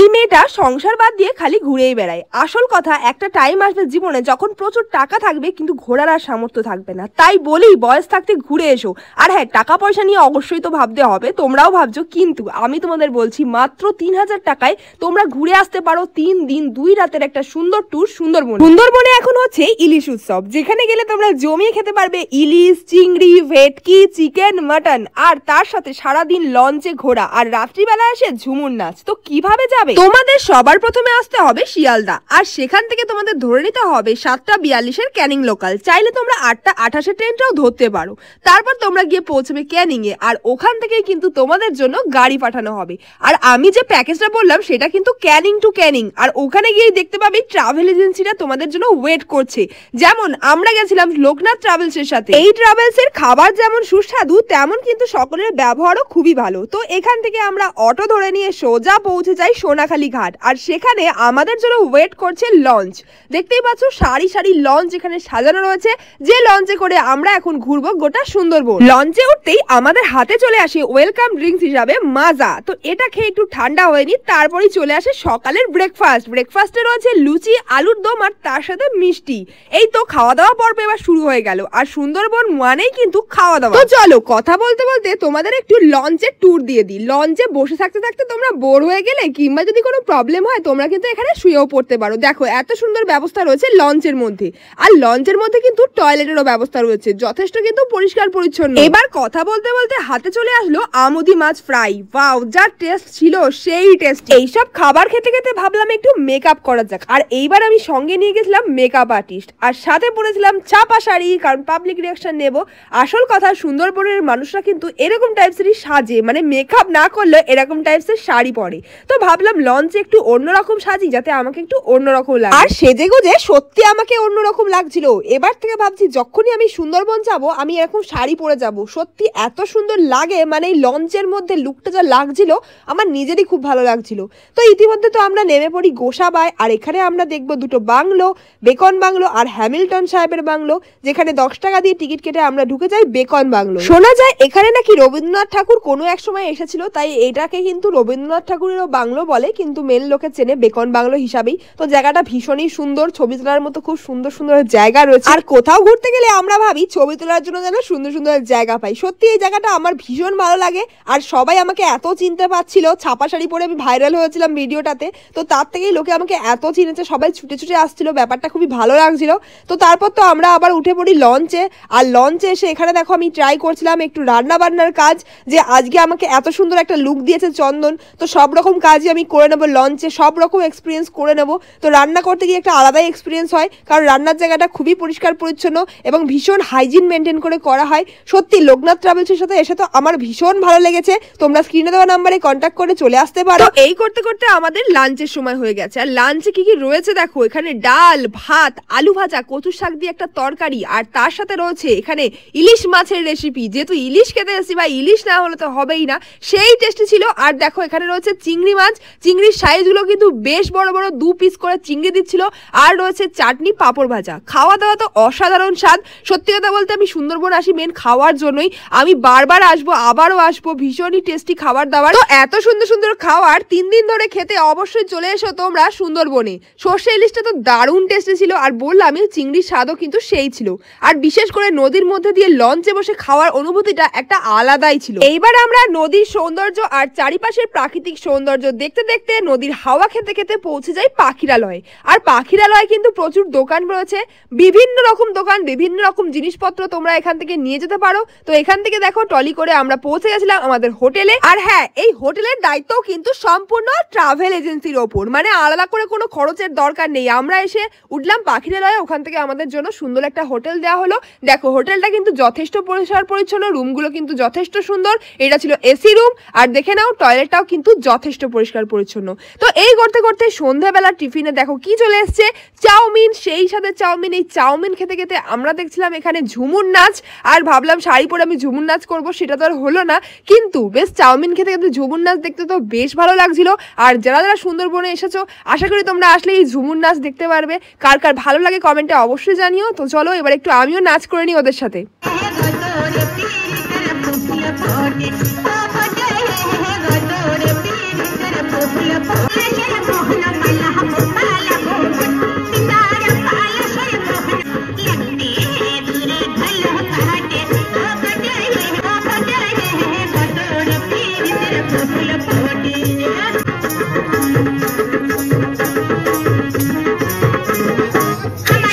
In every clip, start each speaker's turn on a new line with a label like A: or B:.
A: এই মেয়েটা সংসার বাদ দিয়ে খালি ঘুরেই বেড়ায়। আসল কথা, একটা টাইম আসবে জীবনে যখন প্রচুর টাকা থাকবে কিন্তু ঘোরার আর সামর্থ্য থাকবে না। তাই বলি বয়স থাকতে ঘুরে এসো। আর হ্যাঁ, টাকা পয়সা নিয়ে অবশ্যই তো ভাবতে হবে, তোমরাও ভাবছো, কিন্তু আমি তোমাদের বলছি মাত্র 3000 টাকায় তোমরা ঘুরে আসতে পারো 3 দিন 2 রাতের একটা সুন্দর ট্যুর সুন্দরবনে। সুন্দরবনে এখন হচ্ছে ইলিশ উৎসব, যেখানে গেলে তোমরা জমিয়ে খেতে পারবে ইলিশ, চিংড়ি, ভেটকি, চিকেন, মাটন, আর তার সাথে সারাদিন লঞ্চে ঘোরা, আর রাত্রিবেলা আসে ঝুমুর নাচ। তো কিভাবে যাবে? তোমাদের সবার প্রথমে আসতে হবে শিয়ালদা, আর সেখান থেকে তোমাদের ধরে নিতে হবে 7:42-এর ক্যানিং লোকাল। চাইলে তোমরা 8:28-এর ট্রেনটাও ধরতে পারো। তারপর তোমরা গিয়ে পৌঁছবে ক্যানিং এ, আর ওখান থেকে কিন্তু তোমাদের জন্য গাড়ি পাঠানো হবে। আর আমি যে প্যাকেজটা বললাম সেটা কিন্তু ক্যানিং টু ক্যানিং, আর ওখানে গিয়ে দেখতে পাবে ট্রাভেল এজেন্সিরা তোমাদের জন্য ওয়েট করছে। যেমন আমরা গেছিলাম লোকনাথ ট্রাভেলসের সাথে। এই ট্রাভেলসের খাবার যেমন সুস্বাদু, তেমন কিন্তু সকলের ব্যবহারও খুবই ভালো। তো এখান থেকে আমরা অটো ধরে নিয়ে সোজা পৌঁছে যাই সোনাখালী ঘাট, আর সেখানে আমাদের জন্য ওয়েট করছে লঞ্চ। দেখতেই পাচ্ছ সারি সারি লঞ্চ এখানে সাজানো রয়েছে, যে লঞ্চে করে আমরা এখন ঘুরবো গোটা সুন্দরবন। লঞ্চে উঠতেই আমাদের হাতে চলে আসে ওয়েলকাম ড্রিঙ্কস হিসাবে মাজা। তো এটা খেয়ে একটু ঠান্ডা হয়নি, তারপরেই চলে আসে সকালের ব্রেকফাস্ট। ব্রেকফাস্টে রয়েছে লুচি, আলুর দম, আর তার সাথে মিষ্টি। এই তো খাওয়া দাওয়া পর্ব এবার শুরু হয়ে গেল, আর সুন্দরবন মানেই কিন্তু খাওয়া দাওয়া। তো চলো কথা বলতে বলতে তোমাদের একটু লঞ্চের ট্যুর দিয়ে দিই। লঞ্চে বসে থাকতে থাকতে তোমরা বোর হয়ে গেলে কিংবা যদি কোনো প্রবলেম হয়, তোমরা কিন্তু এখানে শুয়েও পড়তে পারো। দেখো এত সুন্দর ব্যবস্থা রয়েছে লঞ্চের মধ্যে, আর লঞ্চের মধ্যে কিন্তু টয়লেটেরও ব্যবস্থা রয়েছে, যথেষ্ট কিন্তু পরিষ্কার পরিচ্ছন্ন। এবার কথা বলতে বলতে হাতে চলে আসলো আমুদি মাছ ফ্রাই। ওয়াও, যা টেস্ট ছিল সেই টেস্ট। এইসব খাবার খেতে খেতে ভাবলাম একটু মেকআপ করা যাক, আর এইবার আমি সঙ্গে নিয়ে গেছিলাম মেকআপ আর্টিস্ট, আর সাথে পরেছিলাম ছাপা শাড়ি, কারণ পাবলিক রিঅ্যাকশন নেব। আসল কথা, সুন্দরবনের মানুষরা কিন্তু এরকম টাইপসেরই সাজে, মানে মেকআপ না করলে এরকম টাইপসের শাড়ি পরে। তো ভাবলাম লঞ্চে একটু অন্যরকম সাজি, যাতে আমাকে একটু অন্যরকম লাগে। আর সেজে গুজে সত্যি আমাকে অন্যরকম লাগছিল। এবার থেকে ভাবছি যখনই আমি সুন্দরবন যাব আমি এরকম শাড়ি পরে যাব। সত্যি এত সুন্দর লাগে, মানে এই লঞ্চের মধ্যে লুকটা যা লাগছিল আমার নিজেরই খুব ভালো লাগছিল। তো ইতিমধ্যে তো আমরা নেমে পড়ি গোসাবায়, আর এখানে আমরা দেখবো দুটো বাংলো, বেকন বাংলো আর হ্যামিল্টন সাহেবের বাংলো, যেখানে 10 টাকা দিয়ে টিকিট কেটে আমরা ঢুকে যাই বেকন বাংলো। শোনা যায় এখানে নাকি রবীন্দ্রনাথ ঠাকুর কোনো এক সময় এসেছিল, তাই এটাকে কিন্তু রবীন্দ্রনাথ ঠাকুরেরও বাংলো বলে, কিন্তু মেন লোকে চেনে বেকন বাংলো হিসাবেই। তো জায়গাটা ভীষণই সুন্দর, ছবি তোলার মতো খুব সুন্দর সুন্দর জায়গা রয়েছে। আর কোথাও ঘুরতে গেলে আমরা ভাবি ছবি তোলার জন্য যেন সুন্দর সুন্দর জায়গা পাই। সত্যি এই জায়গাটা আমার ভীষণ ভালো লাগে, আর সবাই আমাকে এত চিনতে পারছিল, ছাপা শাড়ি পরে আমি ভাইরাল হয়েছিলাম ভিডিওটাতে। তো তার থেকেই লোকে আমাকে এত চিনেছে, সবাই ছুটে ছুটে আসছিল, ব্যাপারটা খুবই ভালো লাগছিল। তো তারপর তো আমরা আবার উঠে পড়ি লঞ্চে, আর লঞ্চে এসে এখানে দেখো আমি ট্রাই করছিলাম একটু রান্না বান্নার কাজ, যে আজকে আমাকে এত সুন্দর একটা লুক দিয়েছে চন্দন, তো সব রকম কাজই আমি করে নেবো লঞ্চে, সব রকম এক্সপিরিয়েন্স করে নেবো। তো রান্না করতে গিয়ে একটা আলাদাই এক্সপিরিয়েন্স হয়, কারণ রান্নার জায়গাটা খুবই পরিষ্কার পরিচ্ছন্ন এবং ভীষণ হাইজিন মেনটেন করে করা হয়। সত্যি লোকনাথ ট্রাভেলসের সাথে এসে তো আমার ভীষণ ভালো লেগেছে। তোমরা স্ক্রিনে দেওয়া নাম্বারে কন্ট্যাক্ট করে চলে আসতে পারো। এই করতে করতে আমাদের লাঞ্চের সময় হয়ে গেছে, আর লাঞ্চে কি কি রয়েছে দেখো। এখানে ডাল, ভাত, আলু ভাজা, কচুর শাক দিয়ে একটা তরকারি, আর তার সাথে রয়েছে এখানে ইলিশ মাছের রেসিপি। যেহেতু ইলিশ খেতে এসেছি, বা ইলিশ না হলে তো হবেই না, সেই টেস্টি ছিল। আর দেখো এখানে রয়েছে চিংড়ি মাছ, চিংড়ির সাইজগুলো কিন্তু বেশ বড় বড়, 2 পিস করে চিংড়ি দিচ্ছিল, আর রয়েছে চাটনি, পাঁপড় ভাজা। খাওয়া দাওয়া তো অসাধারণ স্বাদ। সত্যি কথা বলতে আমি সুন্দরবন আসি মেন খাওয়ার জন্যই, আমি বারবার আসবো, আবারও আসবো। ভীষণই টেস্টি খাবার দাবার। তো এত সুন্দর সুন্দর খাবার 3 দিন ধরে খেতে অবশ্যই চলে এসো তোমরা সুন্দরবনে। সর্ষে ইলিশটা তো দারুণ টেস্টি ছিল, আর বললাম চিংড়ির স্বাদও কিন্তু সেই ছিল। আর বিশেষ করে নদীর মধ্যে দিয়ে লঞ্চে বসে খাওয়ার অনুভূতিটা একটা আলাদাই ছিল। এইবার আমরা নদীর সৌন্দর্য আর চারিপাশের প্রাকৃতিক সৌন্দর্য দেখতে দেখতে নদীর হাওয়া খেতে খেতে পৌঁছে যাই পাখিরালয়ে। আর পাখিরালয়ে কিন্তু প্রচুর দোকান রয়েছে, বিভিন্ন রকম দোকান, বিভিন্ন রকম জিনিসপত্র তোমরা এখান থেকে নিয়ে যেতে পারো। তো এখান থেকে দেখো ট্রলি করে আমরা পৌঁছে গেছিলাম আমাদের হোটেলে। আর হ্যাঁ, এই হোটেলের দায়িত্বও কিন্তু সম্পূর্ণ ট্রাভেল এজেন্সির ওপর, মানে আলাদা করে কোনো খরচের দরকার নেই। আমরা এসে উঠলাম পাখিরালয়ে, ওখান থেকে আমাদের জন্য সুন্দর একটা হোটেল দেওয়া হলো। দেখো হোটেলটা কিন্তু যথেষ্ট পরিষ্কার পরিচ্ছন্ন, রুমগুলো কিন্তু যথেষ্ট সুন্দর। এটা ছিল এসি রুম, আর দেখে নাও টয়লেটটাও কিন্তু যথেষ্ট পরিষ্কার পরিচ্ছন্ন। তো এই করতে করতে সন্ধ্যাবেলা টিফিনে দেখো কি চলে এসছে, চাউমিন। সেই সাথে চাউমিন, এই চাউমিন খেতে খেতে আমরা দেখছিলাম এখানে ঝুমুর নাচ, আর ভাবলাম শাড়ি পরে আমি ঝুমুর নাচ করবো, সেটা তো আর হলো না, কিন্তু বেশ চাউমিন খেতে খেতে ঝুমুর নাচ দেখতে তো বেশ ভালো লাগছিল। আর যারা যারা সুন্দরবনে এসেছো, আশা করি তোমরা আসলে এই ঝুমুর নাচ দেখতে পারবে। কার কার ভালো লাগে কমেন্টে অবশ্যই জানিও। তো চলো এবার একটু আমিও নাচ করে নিই ওদের সাথে।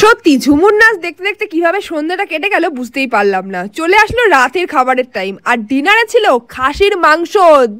A: সত্যি ঝুমুর নাচ দেখতে দেখতে কিভাবে সন্ধ্যাটা কেটে গেল বুঝতেই পারলাম না। চলে আসলো রাতের খাবারের টাইম, আর ডিনারে ছিল খাসির মাংস,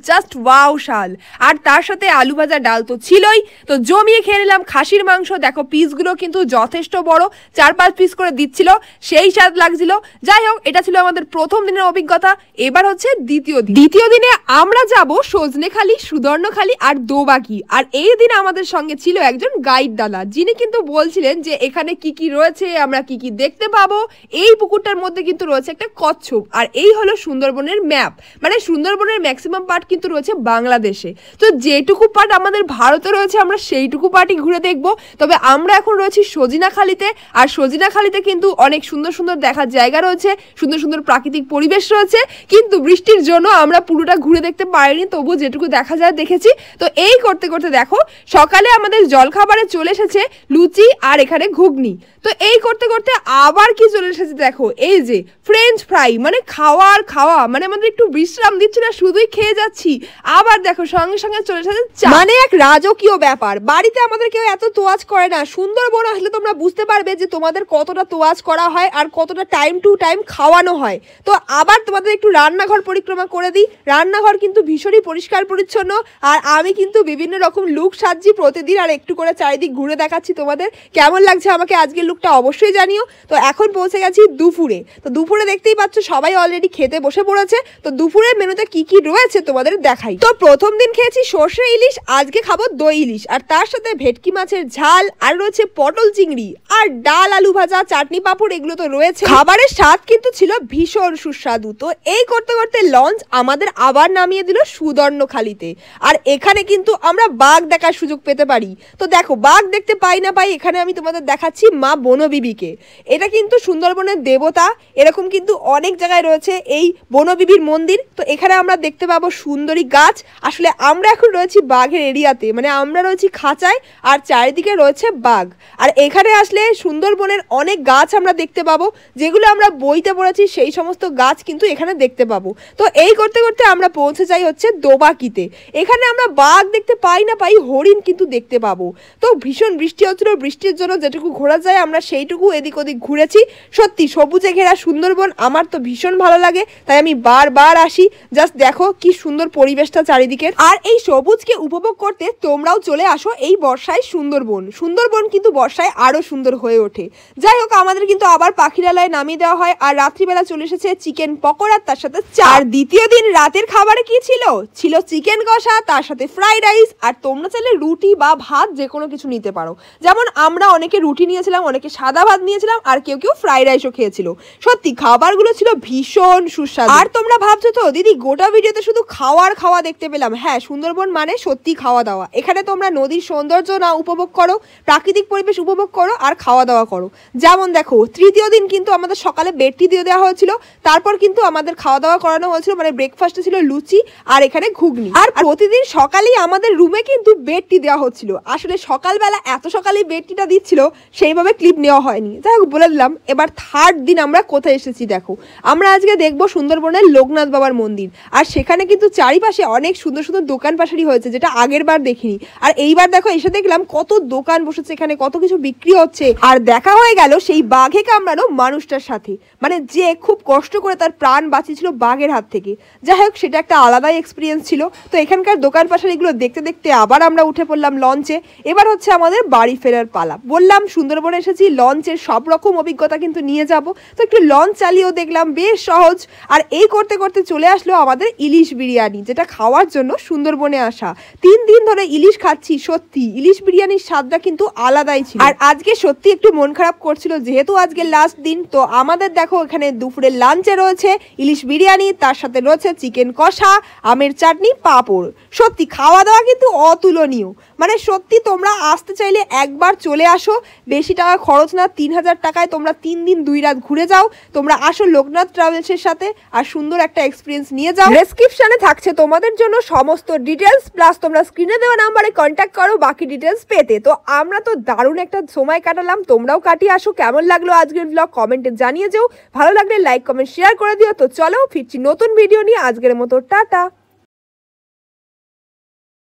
A: জাস্ট ওয়াও শাল, আর তার সাথে আলু ভাজা ডাল তো ছিলই। তো জমিয়ে খেয়ে নিলাম খাসির মাংস। দেখো পিসগুলো কিন্তু যথেষ্ট বড়, 4-5 পিস করে দিচ্ছিল, সেই স্বাদ লাগছিল। যাই হোক, এটা ছিল আমাদের প্রথম দিনের অভিজ্ঞতা। এবার হচ্ছে দ্বিতীয় দিনে আমরা যাব সজনেখালি, সুদর্ণখালি আর দোবাকি। আর এই দিন আমাদের সঙ্গে ছিল একজন গাইড দাদা, যিনি কিন্তু বলছিলেন যে এখানে কি কি রয়েছে, আমরা কি কি দেখতে পাবো। এই পুকুরটার মধ্যে কিন্তু রয়েছে একটা কচ্ছপ, আর এই হলো সুন্দরবনের ম্যাপ। মানে সুন্দরবনের ম্যাক্সিমাম পার্ট কিন্তু রয়েছে বাংলাদেশে, তো যেটুকু পার্ট আমাদের ভারতে রয়েছে আমরা সেইটুকু পার্টই ঘুরে দেখবো। তবে আমরা এখন রয়েছি সজিনাখালিতে, আর সজিনাখালিতে কিন্তু অনেক সুন্দর সুন্দর দেখার জায়গা রয়েছে, সুন্দর সুন্দর প্রাকৃতিক পরিবেশ রয়েছে, কিন্তু বৃষ্টির জন্য আমরা পুরোটা ঘুরে দেখতে পারিনি, তবু যেটুকু দেখা যায় দেখেছি। তো এই করতে করতে দেখো সকালে আমাদের জলখাবারে চলে এসেছে লুচি আর এখানে ঘুগনি। তো এই করতে করতে আবার কি চলে এসেছে দেখো, এই যে ফ্রেঞ্চ ফ্রাই। মানে খাওয়া আর খাওয়া, মানে আমাদের একটু বিশ্রাম দিচ্ছি না, শুধুই খেয়ে যাচ্ছি। আবার দেখো সঙ্গে সঙ্গে চলে এসেছে চা। মানে এক রাজকীয় ব্যাপার। বাড়িতে আমাদের কেউ এত তোয়াজ করে না, সুন্দরবন আসলে তোমরা বুঝতে পারবে যে তোমাদের কতটা তোয়াজ করা হয় আর কতটা টাইম টু টাইম খাওয়ানো হয়। তো আবার তোমাদের একটু রান্নাঘর পরিক্রমা করে দিই। রান্নাঘর কিন্তু ভীষণই পরিষ্কার পরিচ্ছন্ন, আর আমি কিন্তু বিভিন্ন রকম লুক সাজছি প্রতিদিন, আর একটু করে চারিদিক ঘুরে দেখাচ্ছি তোমাদের। কেমন লাগছে আমাকে আজকের লুকটা অবশ্যই জানিও। তো এখন পৌঁছে গেছি দুপুরে। তো দুপুরে দেখতেই পাচ্ছ সবাই অলরেডি খেতে বসে পড়েছে। তো দুপুরের মেনুতে কি কি রয়েছে তোমাদের দেখাই। তো প্রথম দিন খেয়েছি সর্ষে ইলিশ, আজকে খাবো দই ইলিশ, আর তার সাথে ভেটকি মাছের ঝাল, আর রয়েছে পটল চিংড়ি, আর ডাল, আলু ভাজা, চাটনি পাঁপড়, এগুলো তো রয়েছে। খাবারের স্বাদ কিন্তু ছিল ভীষণ সুস্বাদু। তো এই করতে করতে লঞ্চ আমাদের আবার নামিয়ে দিল সুদর্ণখালিতে, আর এখানে কিন্তু আমরা বাঘ দেখার সুযোগ পেতে পারি। তো দেখো বাঘ দেখতে পাই না পাই, এখানে আমি তোমাদের দেখাচ্ছি মা বনবিবিকে। এটা কিন্তু সুন্দরবনের দেবতা, এরকম কিন্তু অনেক জায়গায় রয়েছে এই বনবিবির মন্দির। তো এখানে আমরা দেখতে পাবো সুন্দরী গাছ। আসলে আমরা এখন রয়েছি বাঘের এরিয়াতে, মানে আমরা রয়েছি খাঁচায়, আর চারিদিকে রয়েছে বাঘ। আর এখানে আসলে সুন্দরবনের অনেক গাছ আমরা দেখতে পাবো, যেগুলো আমরা বইতে পড়েছি, সেই সমস্ত গাছ কিন্তু এখানে দেখতে পাবো। তো এই করতে করতে আমরা পৌঁছে যাই হচ্ছে দোবাকিতে। এখানে আমরা বাঘ দেখতে পাই না পাই, হরিণ কিন্তু দেখতে পাবো। তো ভীষণ বৃষ্টি হচ্ছিল, বৃষ্টির জন্য যেটুকু ঘোরা যায় আমরা সেইটুকু এদিক ওদিক ঘুরেছি। সত্যি সবুজে ঘেরা সুন্দরবন আমার তো ভীষণ ভালো লাগে, তাই আমি বারবার আসি। জাস্ট দেখো কি সুন্দর পরিবেশটা চারিদিকের, আর এই সবুজকে উপভোগ করতে তোমরাও চলে আসো এই বর্ষায় সুন্দরবন। সুন্দরবন কিন্তু বর্ষায় আরো সুন্দর হয়ে ওঠে। যাই হোক, আমাদের কিন্তু আবার পাখিরালয়ে নামিয়ে দেওয়া হয়, আর রাত্রিবেলা চলে এসেছে চিকেন পকোড়া, তার সাথে চা। আর দ্বিতীয় দিন রাতের খাবারে কি ছিল? ছিল চিকেন কষা, তার সাথে ফ্রাইড রাইস, আর তোমরা চাইলে রুটি বা ভাত যে কোনো কিছু নিতে পারো। যেমন আমরা অনেকে রুটি নিয়েছিলাম, অনেকে সাদা ভাত নিয়েছিলাম, আর কেউ কেউ ফ্রাইড রাইসও খেয়েছিল। সত্যি খাবারগুলো ছিল ভীষণ সুস্বাদু। আর তোমরা ভাবছো তো দিদি গোটা ভিডিওতে শুধু খাওয়ার খাওয়া দেখতে পেলাম। হ্যাঁ, সুন্দরবন মানে সত্যি খাওয়া দাওয়া। এখানে তোমরা নদীর সৌন্দর্য না উপভোগ করো, প্রাকৃতিক পরিবেশ উপভোগ করো, আর খাওয়া দাওয়া করো। যেমন দেখো তৃতীয় দিন কিন্তু আমাদের সকালে বেডটি দিয়ে দেওয়া হয়েছিল, তারপর কিন্তু আমাদের খাওয়া দাওয়া করানো হয়েছিল। মানে ব্রেকফাস্টে ছিল লুচি আর এখানে ঘুগনি, আর প্রতিদিন সকালেই আমাদের রুমে কিন্তু বেডটি দেওয়া হচ্ছিল। আসলে সকালবেলা এত সকালেই বেডটিটা দিচ্ছিল, সেইভাবে ক্লিপ নেওয়া হয়নি। যাই হোক, বলে দিলাম। এবার থার্ড দিন আমরা কোথায় এসেছি দেখো। আমরা আজকে দেখবো সুন্দরবনের লোকনাথ বাবার মন্দির, আর সেখানে কিন্তু চারিপাশে অনেক সুন্দর সুন্দর দোকান পাশারি হয়েছে, যেটা আগের বার দেখিনি। আর এইবার দেখো এসে দেখলাম কত দোকান বসেছে, এখানে কত কিছু বিক্রি হচ্ছে। আর দেখা হয়ে গেল সেই বাঘে কামড়ানো মানুষটার সাথে, মানে যে খুব কষ্ট করে তার প্রাণ বাঁচিয়েছিল বাঘের হাত থেকে। যাই হোক, সেটা একটা আলাদাই এক্সপিরিয়েন্স ছিল। তো এখানকার দোকান পাশারিগুলো দেখতে দেখতে আবার আমরা উঠে পড়লাম লঞ্চে। এবার হচ্ছে আমাদের বাড়ি ফেরার পালা। বললাম সুন্দরবনে এসেছি, লঞ্চের সব রকম অভিজ্ঞতা কিন্তু নিয়ে যাব। তো একটু লঞ্চ চালিয়েও দেখলাম, বেশ সহজ। আর এই করতে করতে চলে আসলো আমাদের ইলিশ বিরিয়ানি, যেটা খাওয়ার জন্য সুন্দরবনে আসা। 3 দিন ধরে ইলিশ খাচ্ছি, সত্যি ইলিশ বিরিয়ানির স্বাদটা কিন্তু আলাদাই ছিল। আর আজকে সত্যি একটু মন খারাপ করছিল, যেহেতু আজকে লাস্ট দিন। তো আমাদের দেখো এখানে দুপুরের লাঞ্চে রয়েছে ইলিশ বিরিয়ানি, তার সাথে রয়েছে চিকেন কষা, আমের চাটনি, পাঁপড়। সত্যি খাওয়া দাওয়া কিন্তু অতুলনীয়। মানে সত্যি তোমরা আসতে চাইলে একবার চলে আসো, বেশি টাকা খরচ না। 3000 টাকায় তোমরা 3 দিন 2 রাত ঘুরে যাও। তোমরা আসো লোকনাথ ট্রাভেলসের সাথে, আর সুন্দর একটা এক্সপিরিয়েন্স নিয়ে যাও। ডেসক্রিপশনে থাকছে তোমাদের জন্য সমস্ত ডিটেলস, প্লাস তোমরা স্ক্রিনে দেওয়া নাম্বারে কন্ট্যাক্ট করো বাকি ডিটেলস পেতে। তো আমরা তো দারুণ একটা সময় কাটালাম, তোমরাও কাটিয়ে আসো। কেমন লাগলো আজকের ব্লগ কমেন্টে জানিয়ে যাও। ভালো লাগলে লাইক কমেন্ট শেয়ার করে দিও। তো চলো ফিরছি নতুন ভিডিও নিয়ে, আজকের মতো টাটা।